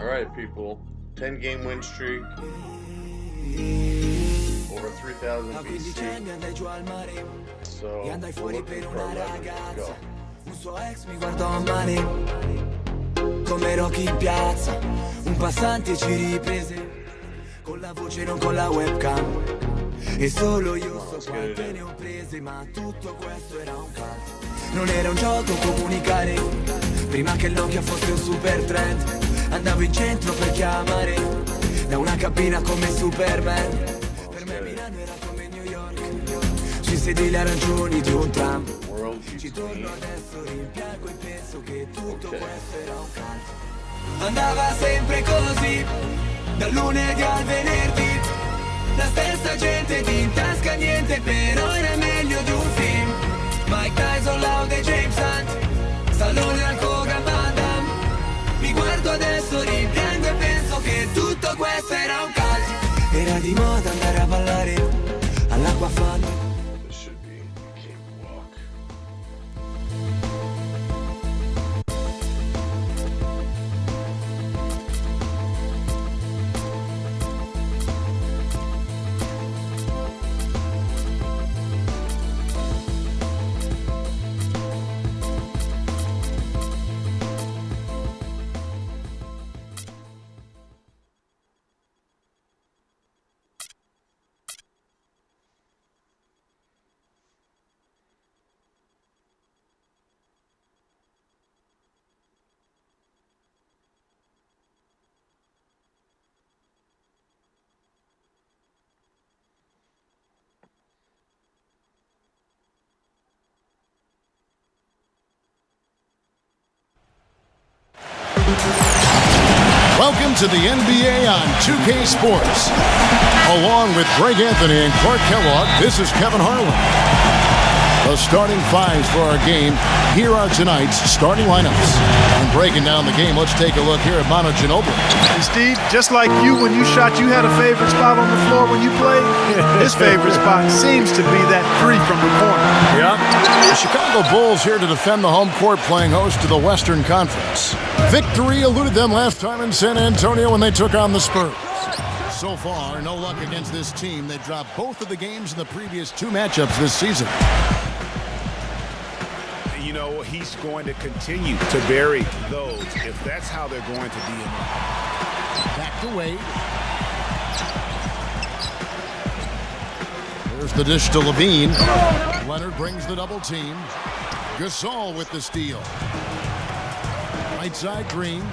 Alright, people. 10-game win streak. Over 3,000 BC. So, we're looking for 11. Go. Un suo ex mi guardò male, come Rocky in piazza. Un passante ci riprese, con la voce non con la webcam. E solo io so quante ne ho prese, ma tutto questo era un calcio. Non era un gioco comunicare, prima che il Nokia fosse un super trend. Andavo in centro per chiamare, da una cabina come Superman. Per me Milano era come New York, sui sedili arancioni di un tram. Ci torno adesso, rimpiango e penso che tutto questo era un calcio. Andava sempre così, dal lunedì al venerdì. La stessa gente di in tasca niente, però era meglio di un film. Mike Tyson, Loud e James Hunt, Stallone al Kogan Van Damme. Mi guardo adesso, rimpiango e penso che tutto questo era un calcio. Era di moda andare a ballare all'acqua fan. Welcome to the NBA on 2K Sports. Along with Greg Anthony and Clark Kellogg, this is Kevin Harlan. The starting fives for our game. Here are tonight's starting lineups. And breaking down the game, let's take a look here at Manu Ginobili. And Steve, just like you, when you shot, you had a favorite spot on the floor when you played. His favorite spot seems to be that three from the corner. Yeah. The Chicago Bulls here to defend the home court, playing host to the Western Conference. Victory eluded them last time in San Antonio when they took on the Spurs. So far, no luck against this team. They dropped both of the games in the previous two matchups this season. You know, he's going to continue to bury those if that's how they're going to be in there. Back to Wade. There's the dish to Levine. Leonard brings the double team. Gasol with the steal. Right side Green.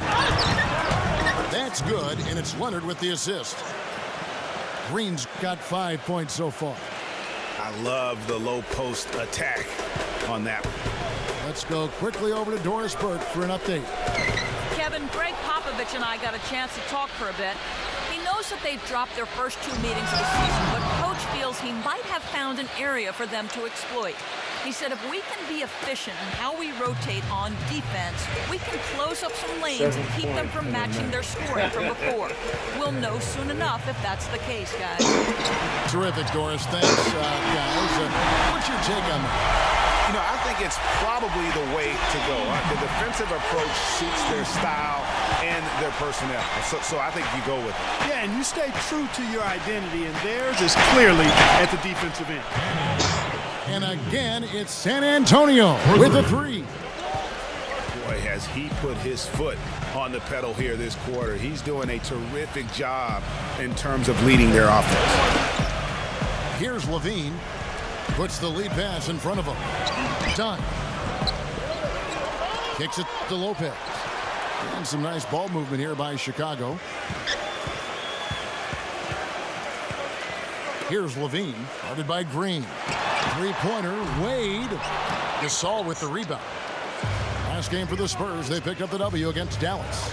That's good, and it's Leonard with the assist. Green's got 5 points so far. I love the low post attack on that one. Let's go quickly over to Doris Burke for an update. Kevin, Greg Popovich and I got a chance to talk for a bit. He knows that they've dropped their first two meetings of the season, but Coach feels he might have found an area for them to exploit. He said if we can be efficient in how we rotate on defense, we can close up some lanes and keep them from matching their scoring from before. We'll know soon enough if that's the case, guys. Terrific, Doris. Thanks, guys. What's your take on that? You know, I think it's probably the way to go. The defensive approach suits their style and their personnel. So I think you go with it. Yeah, and you stay true to your identity, and theirs is clearly at the defensive end. And again, it's San Antonio with a three. Boy, has he put his foot on the pedal here this quarter. He's doing a terrific job in terms of leading their offense. Here's Levine. Puts the lead pass in front of him. Done. Kicks it to Lopez. And some nice ball movement here by Chicago. Here's Levine, guarded by Green. Three-pointer, Wade. Gasol with the rebound. Last game for the Spurs, they picked up the W against Dallas.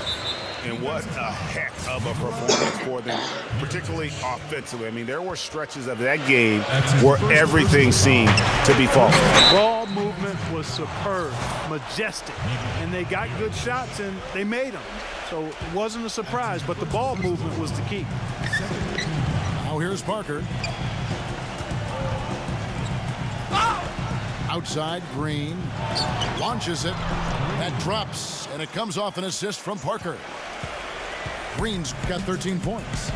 And what a heck of a performance for them, particularly offensively. I mean, there were stretches of that game where everything seemed to be falling. Ball movement was superb, majestic, and they got good shots and they made them. So it wasn't a surprise, but the ball movement was the key. Now here's Parker. Outside, Green launches it. That drops, and it comes off an assist from Parker. Green's got 13 points.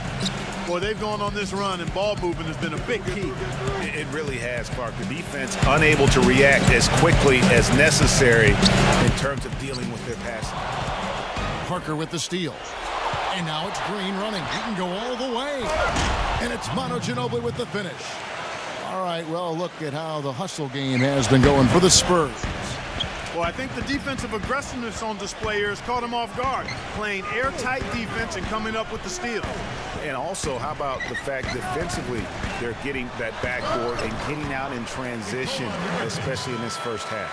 Boy, they've gone on this run, and ball movement has been a big key. It really has, Clark. The defense unable to react as quickly as necessary in terms of dealing with their passing. Parker with the steal. And now it's Green running. He can go all the way. And it's Manu Ginobili with the finish. All right, well, look at how the hustle game has been going for the Spurs. Well, I think the defensive aggressiveness on display here has caught him off guard, playing airtight defense and coming up with the steal. And also, how about the fact defensively they're getting that backboard and getting out in transition, especially in this first half.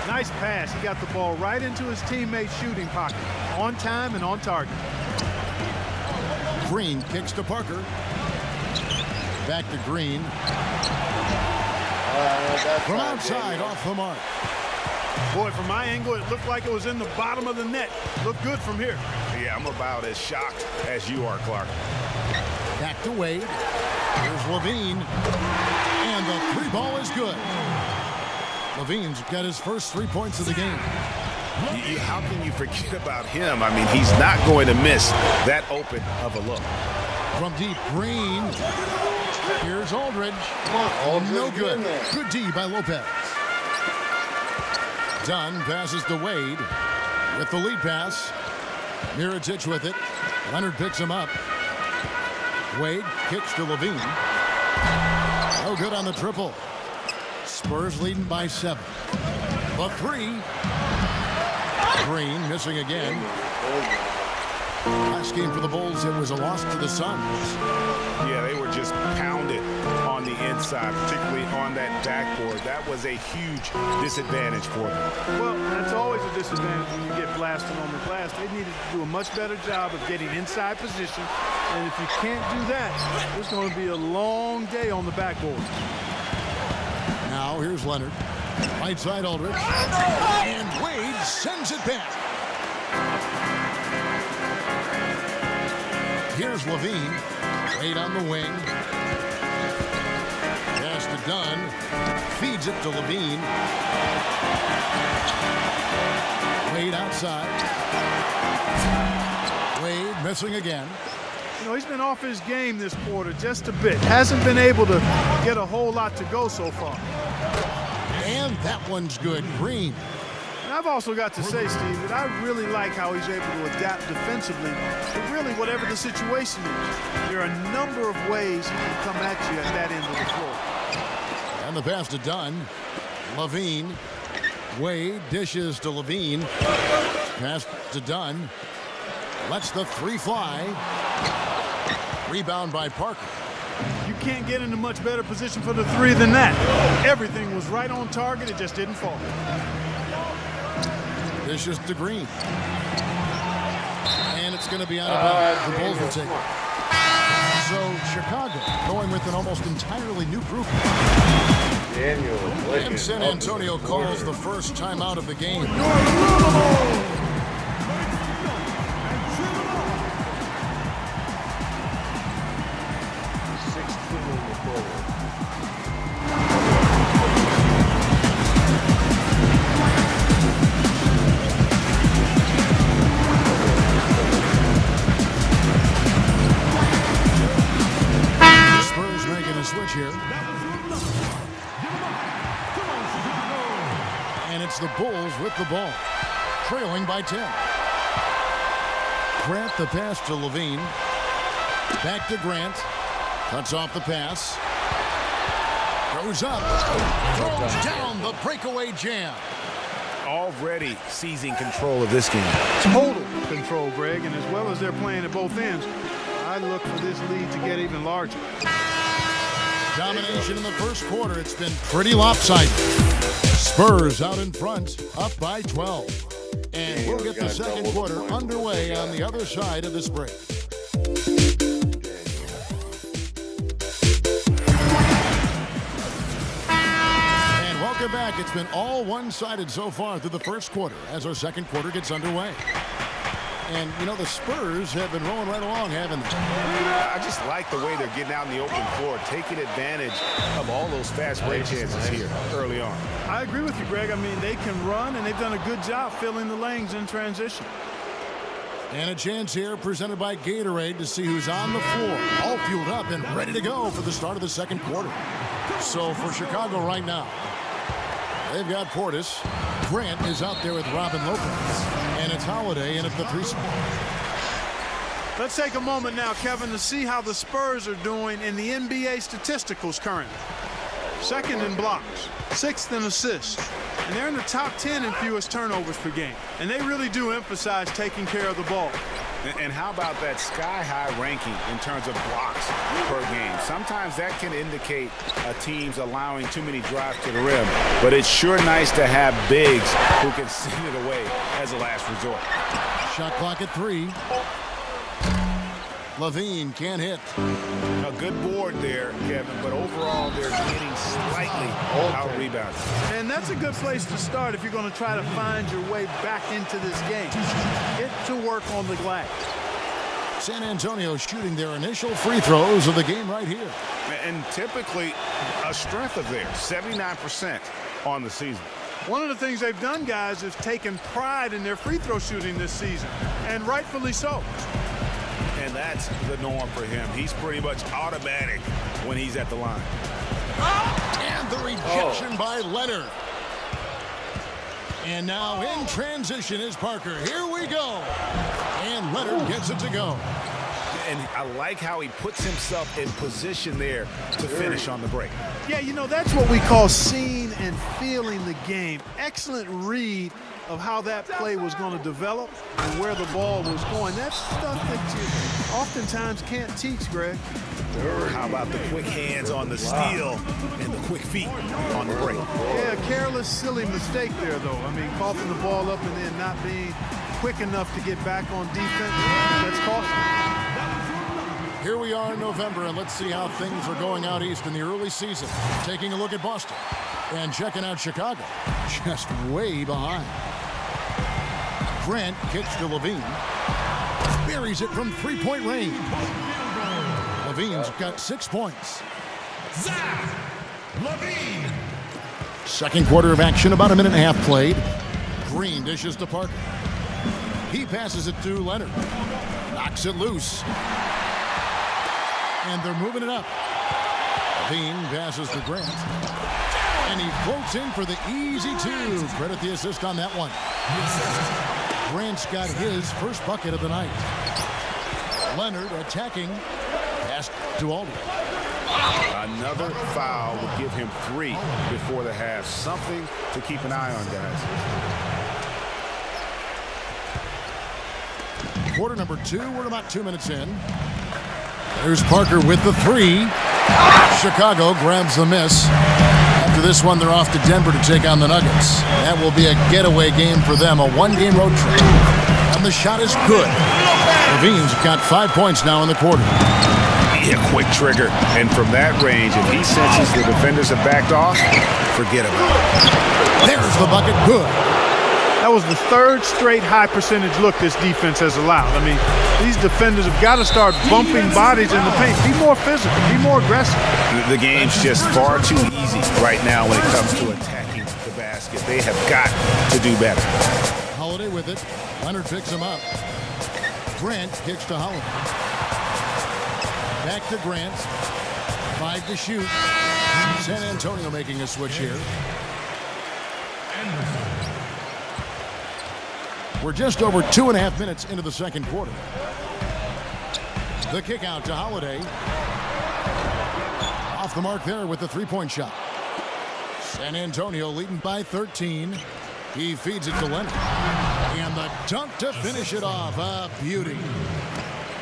Nice pass. He got the ball right into his teammate's shooting pocket, on time and on target. Green kicks to Parker. Back to Green. From outside, off the mark. Boy, from my angle, it looked like it was in the bottom of the net. Looked good from here. Yeah, I'm about as shocked as you are, Clark. Back to Wade. Here's Levine. And the three ball is good. Levine's got his first 3 points of the game. How can you forget about him? I mean, he's not going to miss that open of a look. From deep, Green. Here's Aldridge. No good. Good D by Lopez. Dunn passes to Wade with the lead pass. Mirotic with it. Leonard picks him up. Wade kicks to Levine. No good on the triple. Spurs leading by 7. The three. Green missing again. Last game for the Bulls, it was a loss to the Suns. Yeah, they were just pounded on the inside, particularly on that backboard. That was a huge disadvantage for them. Well, that's always a disadvantage when you get blasted on the glass. They needed to do a much better job of getting inside position. And if you can't do that, it's going to be a long day on the backboard. Now here's Leonard. Right side Aldridge. And Wade sends it back. Here's Levine. Wade on the wing. Pass to Dunn. Feeds it to Levine. Wade outside. Wade missing again. You know, he's been off his game this quarter just a bit. Hasn't been able to get a whole lot to go so far. And that one's good. Green. And I've also got to say, Steve, that I really like how he's able to adapt defensively to really whatever the situation is. There are a number of ways he can come at you at that end of the floor. And the pass to Dunn. Levine. Wade dishes to Levine. Pass to Dunn. Lets the three fly. Rebound by Parker. You can't get in a much better position for the three than that. Everything was right on target. It just didn't fall. Dishes to Green. And it's going to be out of bounds. The Bulls will take it. So Chicago going with an almost entirely new group. And San Antonio calls the first timeout of the game. Here. And it's the Bulls with the ball, trailing by 10. Grant the pass to Levine. Back to Grant. Cuts off the pass. Goes up. Throws down the breakaway jam. Already seizing control of this game. Total control, Greg, and as well as they're playing at both ends, I look for this lead to get even larger. Domination in the first quarter. It's been pretty lopsided. Spurs out in front, up by 12. And we'll get the second quarter underway on the other side of this break. And welcome back. It's been all one-sided so far through the first quarter as our second quarter gets underway. And, you know, the Spurs have been rolling right along, haven't they? I just like the way they're getting out in the open floor, taking advantage of all those fast break chances here early on. I agree with you, Greg. I mean, they can run, and they've done a good job filling the lanes in transition. And a chance here presented by Gatorade to see who's on the floor, all fueled up and ready to go for the start of the second quarter. So for Chicago right now, they've got Portis. Grant is out there with Robin Lopez. And it's Holiday in at the 3 spot. Let's take a moment now, Kevin, to see how the Spurs are doing in the NBA statisticals currently. Second in blocks, 6th in assists, and they're in the top 10 in fewest turnovers per game. And they really do emphasize taking care of the ball. And how about that sky-high ranking in terms of blocks per game? Sometimes that can indicate a team's allowing too many drives to the rim, but it's sure nice to have bigs who can send it away as a last resort. Shot clock at 3. Levine can't hit. A good board there, Kevin, but overall they're getting slightly out-rebounded. And that's a good place to start if you're going to try to find your way back into this game. Get to work on the glass. San Antonio shooting their initial free throws of the game right here. And typically a strength of theirs, 79% on the season. One of the things they've done, guys, is taken pride in their free throw shooting this season, and rightfully so. And that's the norm for him. He's pretty much automatic when he's at the line. And the rejection by Leonard. And now in transition is Parker. Here we go. And Leonard gets it to go. And I like how he puts himself in position there to finish on the break. Yeah, you know, that's what we call seeing and feeling the game. Excellent read of how that play was going to develop and where the ball was going. That's stuff that you oftentimes can't teach, Greg. How about the quick hands on the steal and the quick feet on the break? Yeah, a careless, silly mistake there, though. I mean, coughing the ball up and then not being quick enough to get back on defense. That's costly. Here we are in November, and let's see how things are going out east in the early season. Taking a look at Boston and checking out Chicago, just way behind. Grant kicks to Levine. Buries it from three-point range. Levine's got 6 points. Zach Levine. Second quarter of action, about a minute and a half played. Green dishes to Parker. He passes it to Leonard. Knocks it loose. And they're moving it up. Levine passes to Grant. And he floats in for the easy 2. Credit the assist on that one. Grant's got his first bucket of the night. Leonard attacking. Pass to Aldridge. Another foul would give him 3 before the half. Something to keep an eye on, guys. Quarter number 2. We're about 2 minutes in. There's Parker with the 3. Chicago grabs the miss. After this one, they're off to Denver to take on the Nuggets. That will be a getaway game for them, a one-game road trip. And the shot is good. Levine's got 5 points now in the quarter. Yeah, quick trigger. And from that range, if he senses the defenders have backed off, forget about it. There's the bucket. Good. That was the 3rd straight high percentage look this defense has allowed. I mean, these defenders have got to start bumping bodies in the paint. Be more physical. Be more aggressive. The game's just far too easy right now when it comes to attacking the basket. They have got to do better. Holiday with it. Leonard picks him up. Grant kicks to Holiday. Back to Grant. 5 to shoot. San Antonio making a switch here. We're just over 2.5 minutes into the second quarter. The kick out to Holiday. Off the mark there with the 3-point shot. San Antonio leading by 13. He feeds it to Leonard. And the dunk to finish it off. A beauty.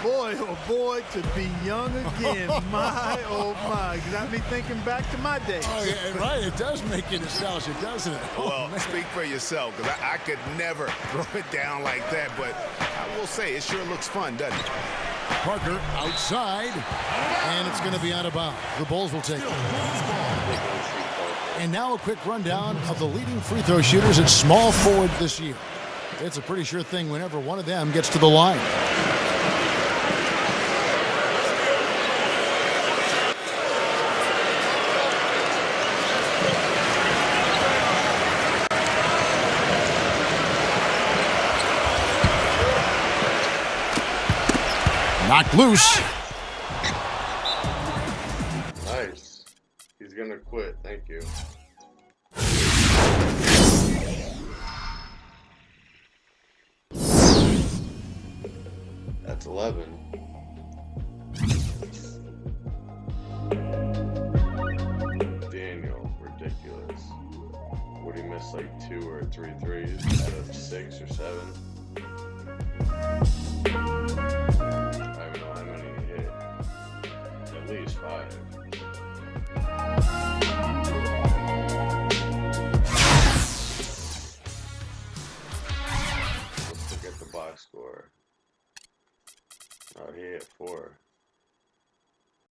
Boy, oh boy, to be young again. My, oh my. Got me thinking back to my days. Oh, yeah, right. It does make you nostalgic, doesn't it? Well, speak for yourself, because I could never throw it down like that, but I will say it sure looks fun, doesn't it? Parker outside, and it's going to be out of bounds. The Bulls will take it. And now a quick rundown of the leading free throw shooters at small forward this year. It's a pretty sure thing whenever one of them gets to the line. Knocked loose. Nice. He's gonna quit. Thank you. That's 11. Daniel, ridiculous. Would he miss like 2 or 3 threes out of 6 or 7? I don't know how many he hit. At least 5. Let's look at the box score. Oh, he hit 4.